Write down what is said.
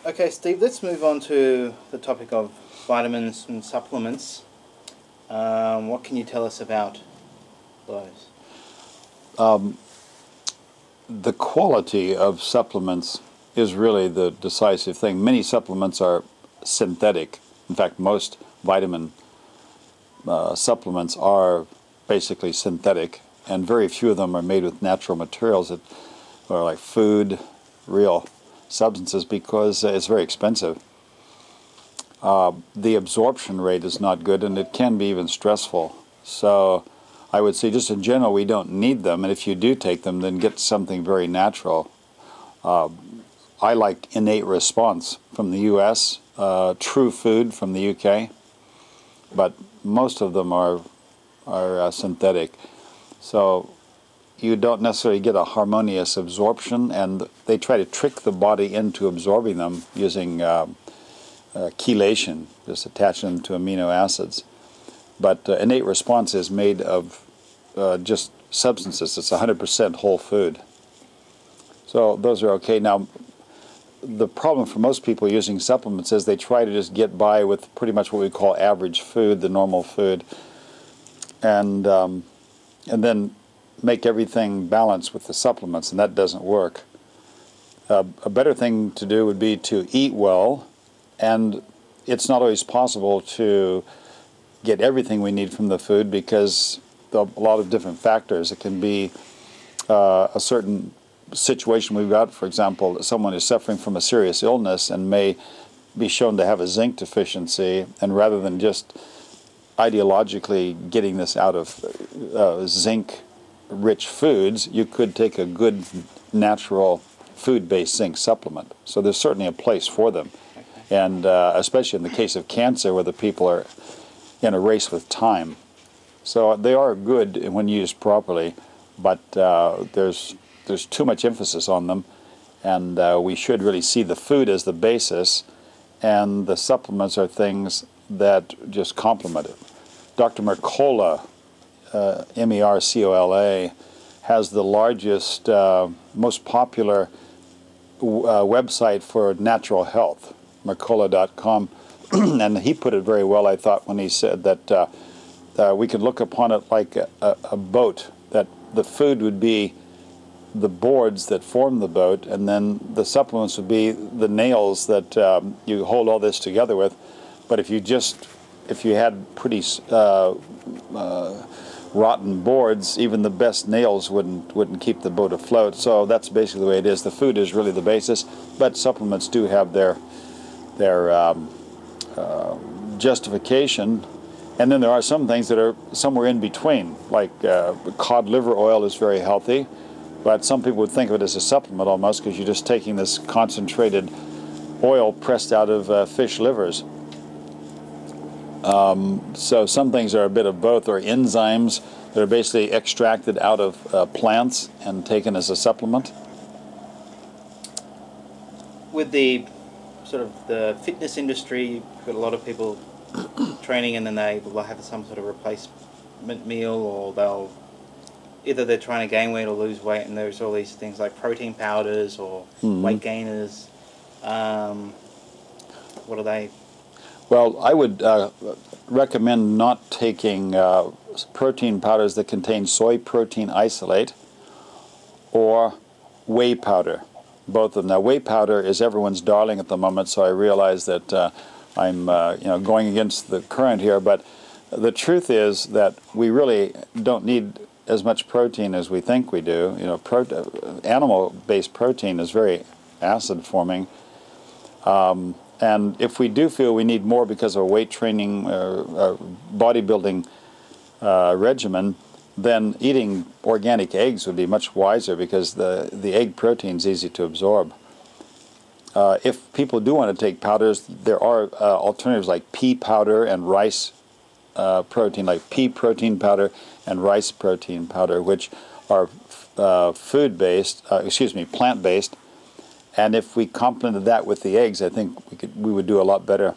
Okay, Steve, let's move on to the topic of vitamins and supplements. What can you tell us about those? The quality of supplements is really the decisive thing. Many supplements are synthetic. In fact, most vitamin supplements are basically synthetic, and very few of them are made with natural materials that are like food, real substances, because it's very expensive. The absorption rate is not good, and it can be even stressful. So I would say just in general we don't need them, and if you do take them, then get something very natural. I like Innate Response from the US, True Food from the UK, but most of them are synthetic. So you don't necessarily get a harmonious absorption, and they try to trick the body into absorbing them using chelation, just attaching them to amino acids. But Innate Response is made of just substances. It's 100% whole food. So those are okay. Now, the problem for most people using supplements is they try to just get by with pretty much what we call average food, the normal food, and then make everything balanced with the supplements, and that doesn't work. A better thing to do would be to eat well, and it's not always possible to get everything we need from the food because a lot of different factors. It can be a certain situation we've got. For example, someone is suffering from a serious illness and may be shown to have a zinc deficiency, and rather than just ideologically getting this out of zinc-rich foods, you could take a good natural food-based zinc supplement. So there's certainly a place for them. And especially in the case of cancer, where the people are in a race with time. So they are good when used properly, but there's too much emphasis on them, and we should really see the food as the basis, and the supplements are things that just complement it. Dr. Mercola, M-E-R-C-O-L-A, has the largest, most popular website for natural health, Mercola.com, and he put it very well, I thought, when he said that we could look upon it like a boat, that the food would be the boards that form the boat, and then the supplements would be the nails that you hold all this together with. But if you had pretty rotten boards, even the best nails wouldn't keep the boat afloat. So that's basically the way it is. The food is really the basis, but supplements do have their justification. And then there are some things that are somewhere in between, like cod liver oil is very healthy, but some people would think of it as a supplement almost, because you're just taking this concentrated oil pressed out of fish livers. So some things are a bit of both, or enzymes that are basically extracted out of plants and taken as a supplement. With the sort of the fitness industry, you've got a lot of people training, and then they will have some sort of replacement meal, or they're trying to gain weight or lose weight, and there's all these things like protein powders or weight gainers. What are they? Well, I would recommend not taking protein powders that contain soy protein isolate or whey powder, both of them. Now, whey powder is everyone's darling at the moment, so I realize that I'm going against the current here, but the truth is that we really don't need as much protein as we think we do. Animal-based protein is very acid-forming. And if we do feel we need more because of a weight training or bodybuilding regimen, then eating organic eggs would be much wiser, because the egg protein is easy to absorb. If people do want to take powders, there are alternatives like pea powder and rice protein, like pea protein powder and rice protein powder, which are plant-based. And if we complemented that with the eggs, I think we would do a lot better.